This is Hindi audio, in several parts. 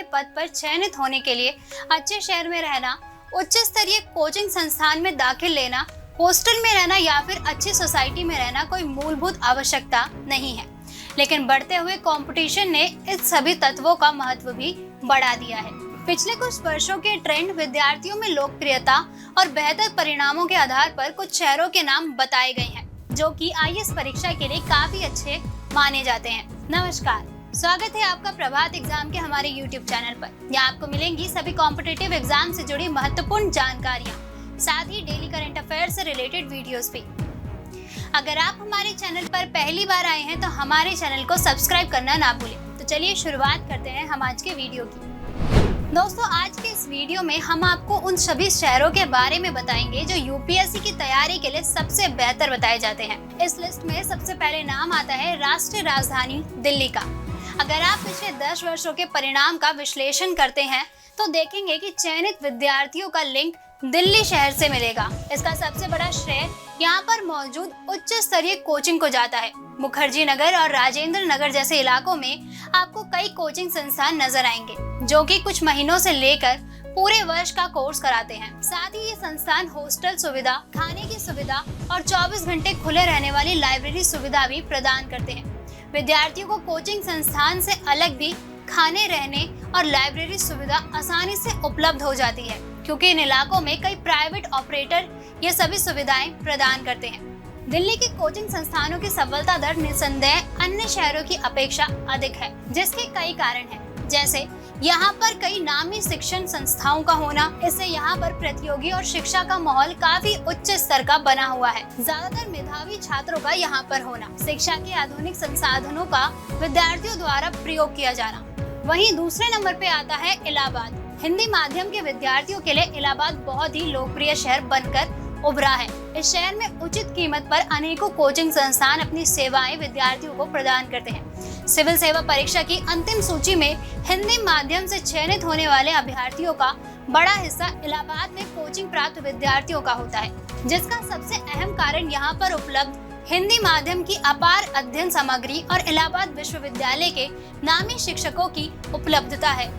पद पर चयनित होने के लिए अच्छे शहर में रहना, उच्च स्तरीय कोचिंग संस्थान में दाखिल लेना, हॉस्टल में रहना या फिर अच्छी सोसाइटी में रहना कोई मूलभूत आवश्यकता नहीं है। लेकिन बढ़ते हुए कंपटीशन ने इस सभी तत्वों का महत्व भी बढ़ा दिया है। पिछले कुछ वर्षों के ट्रेंड, विद्यार्थियों में लोकप्रियता और बेहतर परिणामों के आधार पर कुछ शहरों के नाम बताए गए हैं जो कि आईएएस परीक्षा के लिए काफी अच्छे माने जाते हैं। नमस्कार, स्वागत है आपका प्रभात एग्जाम के हमारे YouTube चैनल पर। यहाँ आपको मिलेंगी सभी कॉम्पिटिटिव एग्जाम से जुड़ी महत्वपूर्ण जानकारियाँ, साथ ही डेली करंट अफेयर से रिलेटेड वीडियोस भी। अगर आप हमारे चैनल पर पहली बार आए हैं तो हमारे चैनल को सब्सक्राइब करना ना भूलें। तो चलिए शुरुआत करते हैं हम आज के वीडियो की। दोस्तों, आज के इस वीडियो में हम आपको उन सभी शहरों के बारे में बताएंगे जो यूपीएससी की तैयारी के लिए सबसे बेहतर बताए जाते हैं। इस लिस्ट में सबसे पहले नाम आता है राष्ट्रीय राजधानी दिल्ली का। अगर आप पिछले 10 वर्षों के परिणाम का विश्लेषण करते हैं तो देखेंगे कि चयनित विद्यार्थियों का लिंक दिल्ली शहर से मिलेगा। इसका सबसे बड़ा श्रेय यहाँ पर मौजूद उच्च स्तरीय कोचिंग को जाता है। मुखर्जी नगर और राजेंद्र नगर जैसे इलाकों में आपको कई कोचिंग संस्थान नजर आएंगे जो कि कुछ महीनों से लेकर पूरे वर्ष का कोर्स कराते हैं। साथ ही ये संस्थान हॉस्टल सुविधा, खाने की सुविधा और 24 घंटे खुले रहने वाली लाइब्रेरी सुविधा भी प्रदान करते हैं। विद्यार्थियों को कोचिंग संस्थान से अलग भी खाने, रहने और लाइब्रेरी सुविधा आसानी से उपलब्ध हो जाती है क्योंकि इन इलाकों में कई प्राइवेट ऑपरेटर ये सभी सुविधाएं प्रदान करते हैं। दिल्ली के कोचिंग संस्थानों की सफलता दर निस्संदेह अन्य शहरों की अपेक्षा अधिक है, जिसके कई कारण हैं। जैसे यहाँ पर कई नामी शिक्षण संस्थाओं का होना, इससे यहाँ पर प्रतियोगी और शिक्षा का माहौल काफी उच्च स्तर का बना हुआ है। ज्यादातर मेधावी छात्रों का यहाँ पर होना, शिक्षा के आधुनिक संसाधनों का विद्यार्थियों द्वारा प्रयोग किया जाना। वहीं दूसरे नंबर पे आता है इलाहाबाद। हिंदी माध्यम के विद्यार्थियों के लिए इलाहाबाद बहुत ही लोकप्रिय शहर बनकर उभरा है। इस शहर में उचित कीमत पर अनेकों कोचिंग संस्थान अपनी सेवाएं विद्यार्थियों को प्रदान करते हैं। सिविल सेवा परीक्षा की अंतिम सूची में हिंदी माध्यम से चयनित होने वाले अभ्यर्थियों का बड़ा हिस्सा इलाहाबाद में कोचिंग प्राप्त विद्यार्थियों का होता है, जिसका सबसे अहम कारण यहाँ पर उपलब्ध हिंदी माध्यम की अपार अध्ययन सामग्री और इलाहाबाद विश्वविद्यालय के नामी शिक्षकों की उपलब्धता है।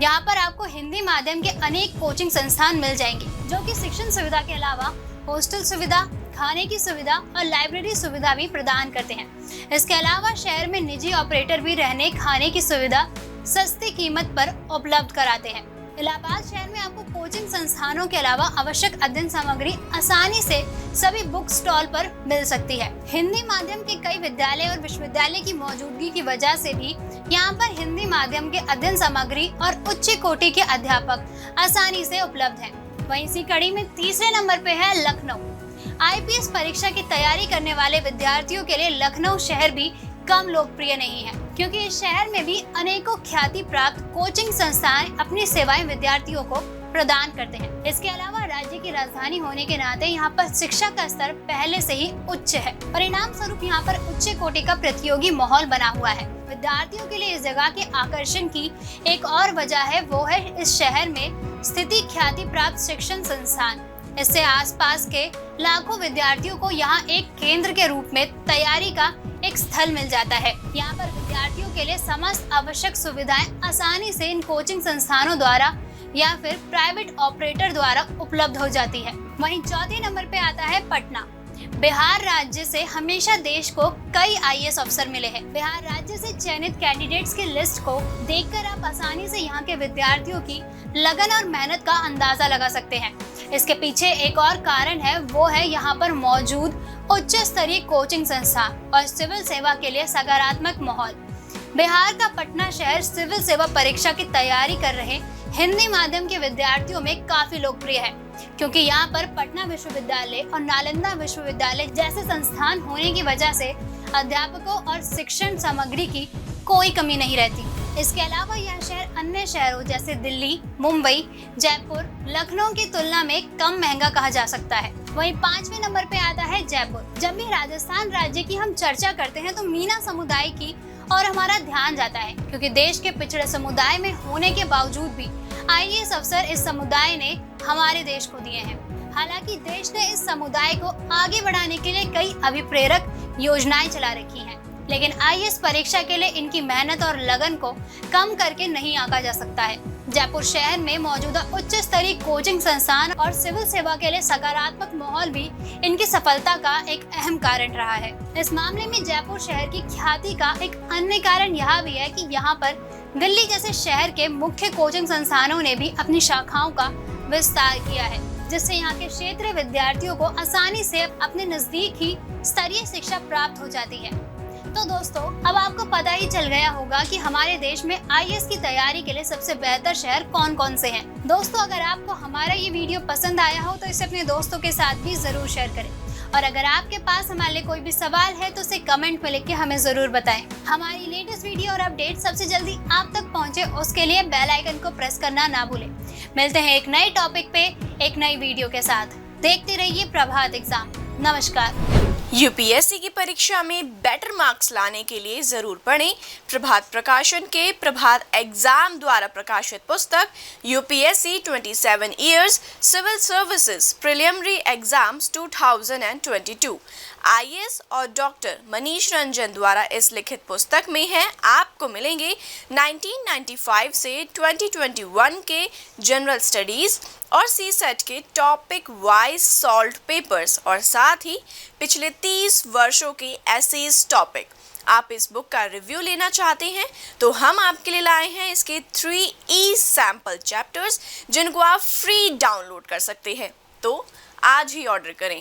यहाँ पर आपको हिंदी माध्यम के अनेक कोचिंग संस्थान मिल जाएंगे जो कि शिक्षण सुविधा के अलावा हॉस्टल सुविधा, खाने की सुविधा और लाइब्रेरी सुविधा भी प्रदान करते हैं। इसके अलावा शहर में निजी ऑपरेटर भी रहने, खाने की सुविधा सस्ती कीमत पर उपलब्ध कराते हैं। इलाहाबाद शहर में आपको कोचिंग संस्थानों के अलावा आवश्यक अध्ययन सामग्री आसानी से सभी बुक स्टॉल पर मिल सकती है। हिंदी माध्यम के कई विद्यालय और विश्वविद्यालय की मौजूदगी की वजह से भी यहाँ पर हिंदी माध्यम के अध्ययन सामग्री और उच्च कोटि के अध्यापक आसानी से उपलब्ध हैं। वहीं इसी कड़ी में तीसरे नंबर पे है लखनऊ। आईपीएस परीक्षा की तैयारी करने वाले विद्यार्थियों के लिए लखनऊ शहर भी कम लोकप्रिय नहीं है क्योंकि इस शहर में भी अनेकों ख्याति प्राप्त कोचिंग संस्थान अपनी सेवाएं विद्यार्थियों को प्रदान करते हैं। इसके अलावा राज्य की राजधानी होने के नाते यहाँ पर शिक्षा का स्तर पहले से ही उच्च है। परिणाम स्वरूप यहाँ पर उच्च कोटि का प्रतियोगी माहौल बना हुआ है। विद्यार्थियों के लिए इस जगह के आकर्षण की एक और वजह है, वो है इस शहर में स्थिति ख्याति प्राप्त शिक्षण संस्थान। इससे आसपास के लाखों विद्यार्थियों को यहाँ एक केंद्र के रूप में तैयारी का एक स्थल मिल जाता है। यहाँ पर विद्यार्थियों के लिए समस्त आवश्यक सुविधाएं आसानी से इन कोचिंग संस्थानों द्वारा या फिर प्राइवेट ऑपरेटर द्वारा उपलब्ध हो जाती है। वहीं चौथे नंबर पे आता है पटना। बिहार राज्य से हमेशा देश को कई आईएएस अफसर मिले हैं। बिहार राज्य से चयनित कैंडिडेट्स की लिस्ट को देखकर आप आसानी से यहाँ के विद्यार्थियों की लगन और मेहनत का अंदाजा लगा सकते हैं। इसके पीछे एक और कारण है, वो है यहाँ पर मौजूद उच्च स्तरीय कोचिंग संस्थान और सिविल सेवा के लिए सकारात्मक माहौल। बिहार का पटना शहर सिविल सेवा परीक्षा की तैयारी कर रहे हिंदी माध्यम के विद्यार्थियों में काफी लोकप्रिय है क्योंकि यहाँ पर पटना विश्वविद्यालय और नालंदा विश्वविद्यालय जैसे संस्थान होने की वजह से अध्यापकों और शिक्षण सामग्री की कोई कमी नहीं रहती। इसके अलावा यह शहर अन्य शहरों जैसे दिल्ली, मुंबई, जयपुर, लखनऊ की तुलना में कम महंगा कहा जा सकता है। वहीं 5वें नंबर पे आता है जयपुर। जब भी राजस्थान राज्य की हम चर्चा करते हैं तो मीना समुदाय की और हमारा ध्यान जाता है क्योंकि देश के पिछड़े समुदाय में होने के बावजूद भी आईएएस अफसर इस समुदाय ने हमारे देश को दिए हैं। हालांकि देश ने इस समुदाय को आगे बढ़ाने के लिए कई अभिप्रेरक योजनाएं चला रखी हैं। लेकिन आईएएस परीक्षा के लिए इनकी मेहनत और लगन को कम करके नहीं आंका जा सकता है। जयपुर शहर में मौजूदा उच्च स्तरीय कोचिंग संस्थान और सिविल सेवा के लिए सकारात्मक माहौल भी इनकी सफलता का एक अहम कारण रहा है। इस मामले में जयपुर शहर की ख्याति का एक अन्य कारण यह भी है कि यहाँ पर दिल्ली जैसे शहर के मुख्य कोचिंग संस्थानों ने भी अपनी शाखाओं का विस्तार किया है, जिससे यहाँ के क्षेत्रीय विद्यार्थियों को आसानी से अपने नजदीक ही स्तरीय शिक्षा प्राप्त हो जाती है। तो दोस्तों, अब आपको पता ही चल गया होगा कि हमारे देश में आईएएस की तैयारी के लिए सबसे बेहतर शहर कौन कौन से हैं। दोस्तों, अगर आपको हमारा ये वीडियो पसंद आया हो तो इसे अपने दोस्तों के साथ भी जरूर शेयर करें, और अगर आपके पास हमारे लिए कोई भी सवाल है तो उसे कमेंट में लिख के हमें जरूर बताएं। हमारी लेटेस्ट वीडियो और अपडेट सबसे जल्दी आप तक पहुंचे, उसके लिए बेल आइकन को प्रेस करना ना भूलें। मिलते हैं एक नए टॉपिक पे एक नई वीडियो के साथ। देखते रहिए प्रभात एग्जाम। नमस्कार। यूपीएससी की परीक्षा में बेटर मार्क्स लाने के लिए जरूर पढ़ें प्रभात प्रकाशन के प्रभात एग्जाम द्वारा प्रकाशित पुस्तक UPSC 27 years civil services preliminary exams 2022। IAS और डॉक्टर मनीष रंजन द्वारा इस लिखित पुस्तक में है आपको मिलेंगे 1995 से 2021 के जनरल स्टडीज और सीसेट के टॉपिक वाइज सॉल्व्ड पेपर्स और साथ ही पिछले 30 वर्षों के एसेज टॉपिक। आप इस बुक का रिव्यू लेना चाहते हैं तो हम आपके लिए लाए हैं इसके 3 सैंपल चैप्टर्स, जिनको आप फ्री डाउनलोड कर सकते हैं। तो आज ही ऑर्डर करें।